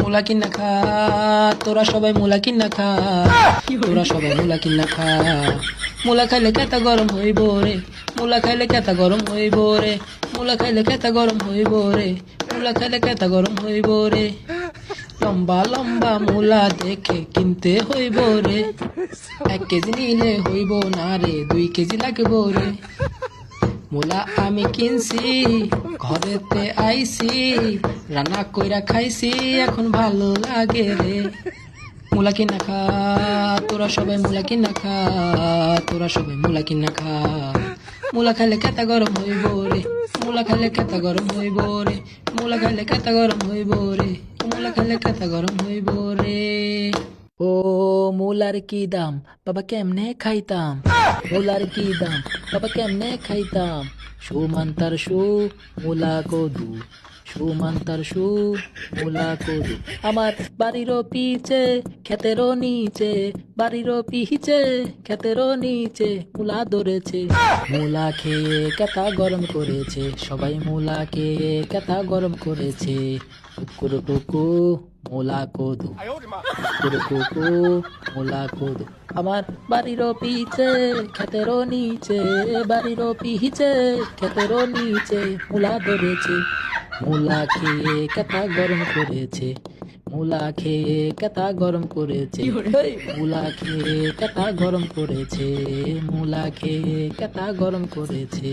মুলা কিনা খা, তোরা সবাই মুলা কিনা খা, তোরা সবাই মুলা কিনা খা। মুলা খাইলে কেতা গরম হইব রে, মুলা খাইলে কেতা গরম হইব রে, মুলা খাইলে কেতা গরম হইব রে, মুলা খাইলে কেতা গরম হইব রে। লম্বা লম্বা মুলা দেখে কিনতে হইব রে, 1 কেজি নিলে হইব না রে, 2 কেজি লাগব রে। মুলা আমি কিনছি, ঘরেতে আইছি, রান্না কইরা খাইছি, এখন ভালো লাগে রে। মুলা কিনা খা, তোরা সবাই মুলা কিনা খা, তোরা সবাই মুলা কিনা খা। মুলা খাইলে কেতা গরম হইব রে, মুলা খাইলে কেতা গরম হইব রে, মুলা খাইলে কেতা গরম হইব রে, মুলা খাইলে কেতা গরম হইব রে। ও মুলার কি দাম বাবা কেমনে খাইতাম, মুলার কি দাম বাবা কেমনে খাইতাম। সুমান্তার সু মুলা কদু, সুমান্তার সু মুলা কদু। আমার বাড়িরও পিছে ক্ষেতেরও নিচে, বাড়িরও পিছে ক্ষেতেরও নিচে মুলা ধরেছে। মুলা খেয়ে কেতা গরম করেছে, সবাই মুলা খেয়ে কেতা গরম করেছে। কুকুর কুকু মুলা কদু, কুকুর কুকু মুলা কদু। আমার বাড়িরও পিছে ক্ষেতেরও নিচে, বাড়িরও পিছে ক্ষেতেরও নিচে মুলা ধরেছে। মুলা খেয়ে কেতা গরম করেছে, মুলা খেয়ে কেতা গরম করেছে, মুলা খেয়ে কেতা গরম করেছে, মুলা খেয়ে কেতা গরম করেছে।